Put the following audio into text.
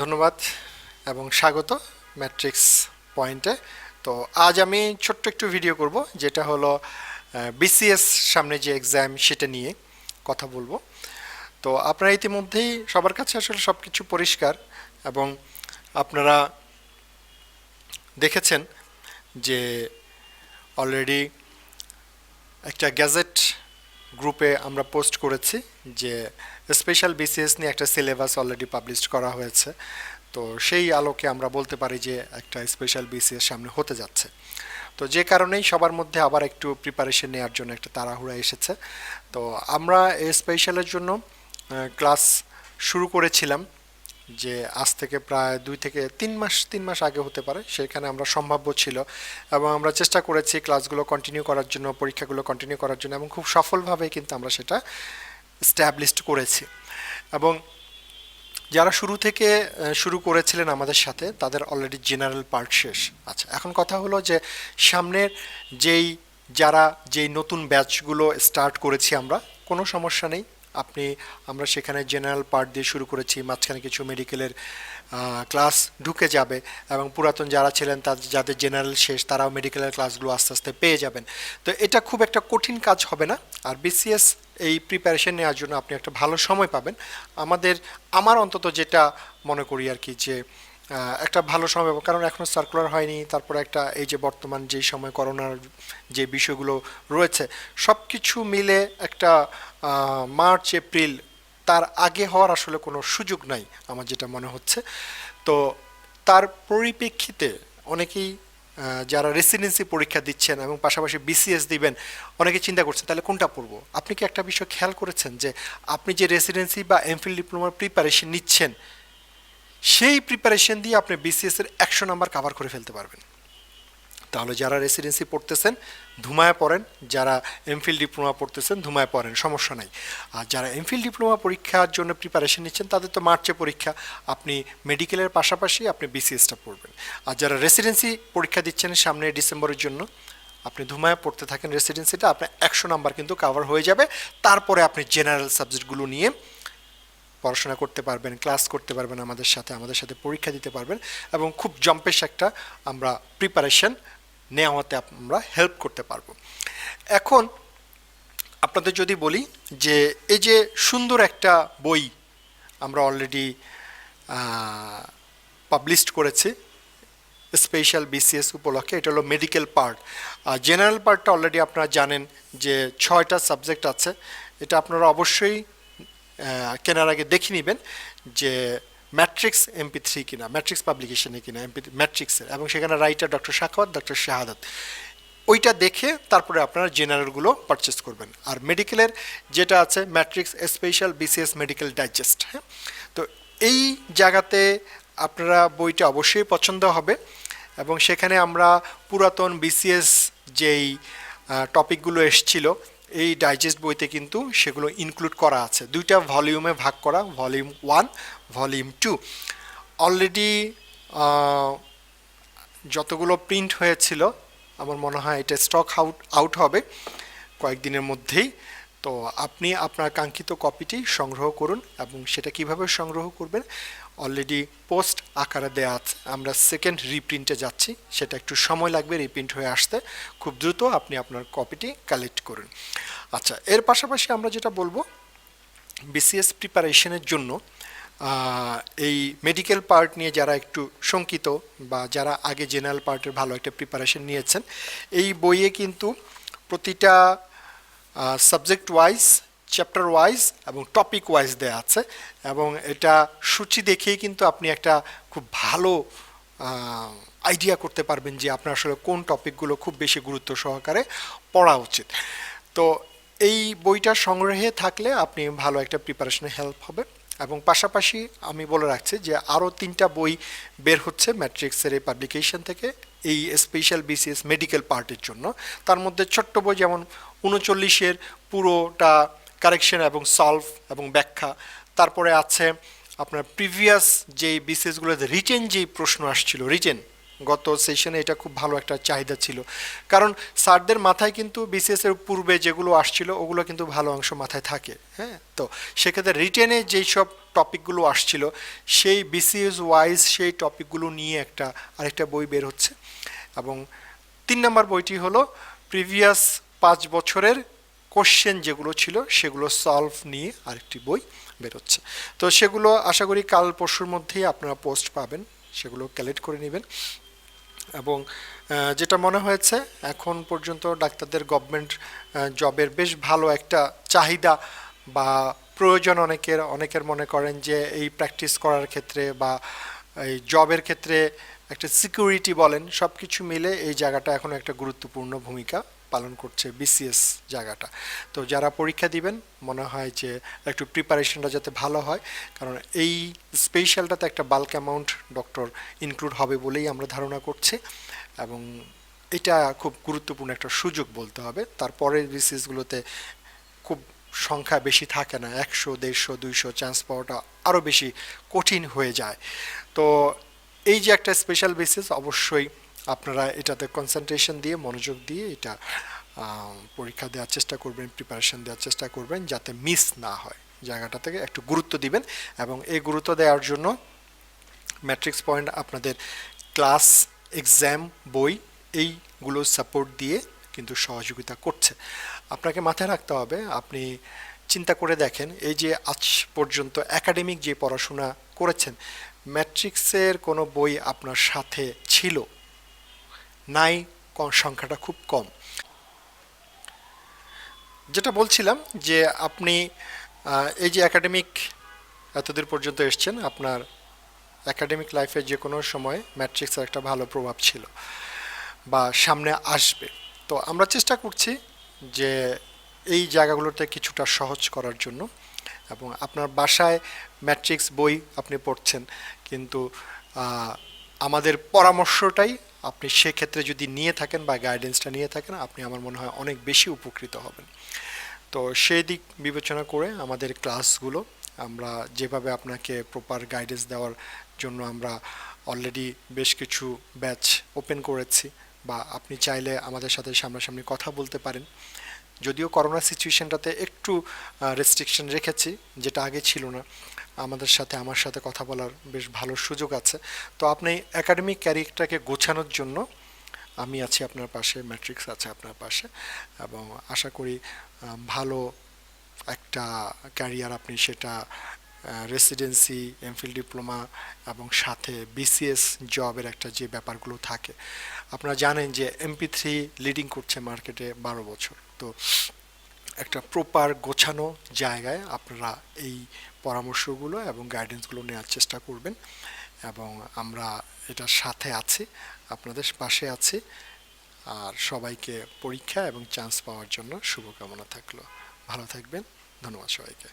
ধন্যবাদ এবং স্বাগত ম্যাট্রিক্স পয়েন্টে। তো আজ আমি ছোট্ট একটু ভিডিও করব, যেটা হলো বিসিএস সামনে যে এক্সাম সেটা নিয়ে কথা বলবো। তো আপনারা ইতিমধ্যেই সবার কাছে আসলে সব কিছু পরিষ্কার, এবং আপনারা দেখেছেন যে অলরেডি একটা গ্যাজেট গ্রুপে আমরা পোস্ট করেছি যে স্পেশাল বিসিএস নিয়ে একটা সিলেবাস অলরেডি পাবলিশ করা হয়েছে। তো সেই আলোকে আমরা বলতে পারি যে একটা স্পেশাল বিসিএস সামনে হতে যাচ্ছে। তো যে কারণেই সবার মধ্যে আবার একটু প্রিপারেশন নেওয়ার জন্য একটা তাড়াহুড়া এসেছে। তো আমরা এই স্পেশালের জন্য ক্লাস শুরু করেছিলাম, যে আজ থেকে প্রায় 2 থেকে 3 মাস আগে হতে পারে, সেখানে আমরা সম্ভাব্য ছিল, এবং আমরা চেষ্টা করেছি ক্লাসগুলো কন্টিনিউ করার জন্য, পরীক্ষাগুলো কন্টিনিউ করার জন্য, এবং খুব সফলভাবে কিন্তু আমরা সেটা স্ট্যাবলিশড করেছি। এবং যারা শুরু থেকে শুরু করেছিলেন আমাদের সাথে, তাদের অলরেডি জেনারেল পার্ট শেষ। আচ্ছা, এখন কথা হলো যে সামনের যেই যেই নতুন ব্যাচগুলো স্টার্ট করেছি আমরা, কোনো সমস্যা নেই। আমরা সেখানে জেনারেল পার্ট দিয়ে শুরু করেছি, মাঝখানে কিছু মেডিকেলের ক্লাস ঢুকে যাবে, এবং পুরাতন যারা ছিলেন যাদের জেনারেল শেষ, তারাও মেডিকেলের ক্লাসগুলো আস্তে আস্তে পেয়ে যাবেন। তো এটা খুব একটা কঠিন কাজ হবে না। আর বিসিএস এই প্রিপারেশন নেওয়ার জন্য আপনি একটা ভালো সময় পাবেন। আমার অন্তত যেটা মনে করি আর কি, যে একটা ভালো সময় পাবো, কারণ এখনও সার্কুলার হয়নি। তারপরে একটা এই যে বর্তমান যে সময় করোনার যে বিষয়গুলো রয়েছে, সব কিছু মিলে একটা মার্চ এপ্রিল তার আগে হওয়ার আসলে কোনো সুযোগ নাই আমার যেটা মনে হচ্ছে। তো তার পরিপ্রেক্ষিতে অনেকেই যারা রেসিডেন্সি পরীক্ষা দিচ্ছেন এবং পাশাপাশি বিসিএস দিবেন, অনেকে চিন্তা করছেন তাহলে কোনটা পড়বো। আপনি কি একটা বিষয় খেয়াল করেছেন যে আপনি যে রেসিডেন্সি বা এমফিল ডিপ্লোমার প্রিপারেশন নিচ্ছেন, সেই প্রিপারেশন দিয়ে আপনি বিসিএস এর 100 নাম্বার কাভার করে ফেলতে পারবেন। তাহলে যারা রেসিডেন্সি পড়তেছেন ধুমায় পড়েন, যারা এমফিল ডিপ্লোমা পড়তেছেন ধুমায় পড়েন, সমস্যা নাই। আর যারা এমফিল ডিপ্লোমা পরীক্ষার জন্য প্রিপারেশন নিচ্ছেন, তাদের তো মার্চে পরীক্ষা, আপনি মেডিকেলের পাশাপাশি আপনি বিসিএসটা পড়বেন। আর যারা রেসিডেন্সি পরীক্ষা দিচ্ছেন সামনে ডিসেম্বরের জন্য, আপনি ধুমায় পড়তে থাকেন রেসিডেন্সিটা, আপনার 100 নাম্বার কিন্তু কাভার হয়ে যাবে। তারপরে আপনি জেনারেল সাবজেক্টগুলো নিয়ে পড়াশোনা করতে পারবেন, ক্লাস করতে পারবেন আমাদের সাথে পরীক্ষা দিতে পারবেন, এবং খুব জম্পেশ একটা আমরা প্রিপারেশন নেওয়াতে আমরা হেল্প করতে পারবো। এখন আপনাদের যদি বলি যে এই যে সুন্দর একটা বই আমরা অলরেডি পাবলিশ করেছি স্পেশাল বিসিএস উপলক্ষে, এটা হলো মেডিকেল পার্ট। আর জেনারেল পার্টটা অলরেডি আপনারা জানেন যে 6টা সাবজেক্ট আছে। এটা আপনারা অবশ্যই কেনার আগে দেখে নেবেন যে ম্যাট্রিক্স MP3 কিনা, ম্যাট্রিক্স পাবলিকেশনে কিনা, ম্যাট্রিক্সের, এবং সেখানে রাইটার ডক্টর সাখাওয়াত, ডক্টর শাহাদাত, ওইটা দেখে তারপরে আপনারা জেনারেলগুলো পারচেস করবেন। আর মেডিকেলের যেটা আছে matrix special BCS medical digest. হ্যাঁ, তো এই জায়গাতে আপনারা বইটা অবশ্যই পছন্দ হবে, এবং সেখানে আমরা পুরাতন বিসিএস যেই টপিকগুলো এসছিল এই ডাইজেস্ট বইতে কিন্তু সেগুলো ইনক্লুড করা আছে। 2টা ভলিউমে ভাগ করা, ভলিউম 1, ভলিউম 2। অলরেডি যতগুলো প্রিন্ট হয়েছিল, আমার মনে হয় এটা স্টক আউট হবে কয়েকদিনের মধ্যেই। তো আপনি আপনার কাঙ্ক্ষিত কপিটি সংগ্রহ করুন, এবং সেটা কিভাবে সংগ্রহ করবেন অলরেডি পোস্ট আকারে দেওয়া আছে। আমরা সেকেন্ড রিপ্রিন্টে যাচ্ছি, সেটা একটু সময় লাগবে রিপ্রিন্ট হয়ে আসতে। খুব দ্রুত আপনি আপনার কপিটি কালেক্ট করুন। আচ্ছা, এর পাশাপাশি আমরা যেটা বলবো, বিসিএস প্রিপারেশনের জন্য এই মেডিকেল পার্ট নিয়ে যারা একটু শঙ্কিত, বা যারা আগে জেনারেল পার্টের ভালো একটা প্রিপারেশন নিয়েছেন, এই বইয়ে কিন্তু প্রতিটা সাবজেক্ট ওয়াইজ, চ্যাপ্টার ওয়াইজ এবং টপিক ওয়াইজ দেওয়া আছে, এবং এটা সূচি দেখেই কিন্তু আপনি একটা খুব ভালো আইডিয়া করতে পারবেন যে আপনার আসলে কোন টপিকগুলো খুব বেশি গুরুত্ব সহকারে পড়া উচিত। তো এই বইটা সংগ্রহে থাকলে আপনি ভালো একটা প্রিপারেশনে হেল্প হবে। এবং পাশাপাশি আমি বলে রাখছি যে আরও 3টা বই বের হচ্ছে ম্যাট্রিক্সের এই পাবলিকেশন থেকে এই স্পেশাল বিসিএস মেডিকেল পার্টের জন্য। তার মধ্যে ছোট্ট বই যেমন 39-এর পুরোটা কারেকশন এবং সলভ এবং ব্যাখ্যা। তারপরে আছে আপনার প্রিভিয়াস যেই বিসিএসগুলোতে রিটেন যেই প্রশ্ন আসছিল, রিটেন গত সেশনে এটা খুব ভালো একটা চাহিদা ছিল, কারণ স্যারদের মাথায় কিন্তু বিসিএস এর পূর্বে যেগুলো আসছিল ওগুলো কিন্তু ভালো অংশ মাথায় থাকে। হ্যাঁ, তো সেক্ষেত্রে রিটেনে যেই সব টপিকগুলো আসছিল সেই বিসিএস ওয়াইজ সেই টপিকগুলো নিয়ে আরেকটা বই বের হচ্ছে। এবং 3 নম্বর বইটি হলো প্রিভিয়াস 5 বছরের কোশ্চেন যেগুলো ছিল সেগুলো সলভ নিয়ে আরেকটি বই বেরোচ্ছে। তো সেগুলো আশা করি কাল পরশুর মধ্যেই আপনারা পোস্ট পাবেন, সেগুলো কালেক্ট করে নেবেন। এবং যেটা মনে হয়েছে এখন পর্যন্ত ডাক্তারদের গভর্নমেন্ট জবের বেশ ভালো একটা চাহিদা বা প্রয়োজন অনেকের মনে করেন যে এই প্র্যাকটিস করার ক্ষেত্রে বা এই জবের ক্ষেত্রে একটা সিকিউরিটি বলেন, সব কিছু মিলে এই জায়গাটা এখন একটা গুরুত্বপূর্ণ ভূমিকা পালন করছে বিসিএস জায়গাটা। তো যারা পরীক্ষা দিবেন মনে হয় যে একটু প্রিপারেশনটা যাতে ভালো হয়, কারণ এই স্পেশালটাতে একটা বাল্ক অ্যামাউন্ট ডক্টর ইনক্লুড হবে বলেই আমরা ধারণা করছি। এবং এটা খুব গুরুত্বপূর্ণ একটা সুযোগ বলতে হবে। তারপরের বিসিএসগুলোতে খুব সংখ্যা বেশি থাকে না, 100, 150, 200 চান্স পাওয়াটা আরও বেশি কঠিন হয়ে যায়। তো এই যে একটা স্পেশাল বেসিস, অবশ্যই আপনারা এটাতে কনসেন্ট্রেশন দিয়ে মনোযোগ দিয়ে এটা পরীক্ষা দেওয়ার চেষ্টা করবেন, প্রিপারেশন দেওয়ার চেষ্টা করবেন যাতে মিস না হয়। জায়গাটা থেকে একটু গুরুত্ব দিবেন এবং এই গুরুত্ব দেওয়ার জন্য ম্যাট্রিক্স পয়েন্ট আপনাদের ক্লাস, এক্সাম, বই এইগুলো সাপোর্ট দিয়ে কিন্তু সহযোগিতা করছে। আপনাকে মাথায় রাখতে হবে, আপনি চিন্তা করে দেখেন এই যে আজ পর্যন্ত একাডেমিক যে পড়াশোনা করেছেন, ম্যাট্রিক্সের কোনো বই আপনার সাথে ছিল নাই, সংখ্যাটা খুব কম। যেটা বলছিলাম যে আপনি এই যে একাডেমিক এতদূর পর্যন্ত এসছেন, আপনার একাডেমিক লাইফে যে কোনো সময় ম্যাট্রিক্সের একটা ভালো প্রভাব ছিল বা সামনে আসবে। তো আমরা চেষ্টা করছি যে এই জায়গাগুলোতে কিছুটা সহজ করার জন্য। এবং আপনার বাসায় ম্যাট্রিক্স বই আপনি পড়ছেন, কিন্তু আমাদের পরামর্শটাই আপনি সেক্ষেত্রে যদি নিয়ে থাকেন বা গাইডেন্সটা নিয়ে থাকেন, আপনি আমার মনে হয় অনেক বেশি উপকৃত হবেন। তো সেই দিক বিবেচনা করে আমাদের ক্লাসগুলো আমরা যেভাবে আপনাকে প্রপার গাইডেন্স দেওয়ার জন্য আমরা অলরেডি বেশ কিছু ব্যাচ ওপেন করেছি, বা আপনি চাইলে আমাদের সাথে সামনাসামনি কথা বলতে পারেন। যদিও করোনা সিচুয়েশনটাতে একটু রেস্ট্রিকশন রেখেছি, যেটা আগে ছিল না। আমার সাথে কথা বলার বেশ ভালো সুযোগ আছে। তো আপনি একাডেমিক ক্যারিয়ারটাকে গোছানোর জন্য আমি আছি আপনার পাশে, ম্যাট্রিক্স আছে আপনার পাশে, এবং আশা করি ভালো একটা ক্যারিয়ার আপনি সেটা রেসিডেন্সি, এমফিল ডিপ্লোমা এবং সাথে বিসিএস জবের একটা যে ব্যাপারগুলো থাকে। আপনারা জানেন যে MP3 লিডিং করছে মার্কেটে 12 বছর। তো একটা প্রপার গোছানো জায়গায় আপনারা এই পরামর্শগুলো এবং গাইডেন্সগুলো নেওয়ার চেষ্টা করবেন, এবং আমরা এটার সাথে আছি, আপনাদের পাশে আছি। আর সবাইকে পরীক্ষা এবং চান্স পাওয়ার জন্য শুভকামনা থাকলো। ভালো থাকবেন। ধন্যবাদ সবাইকে।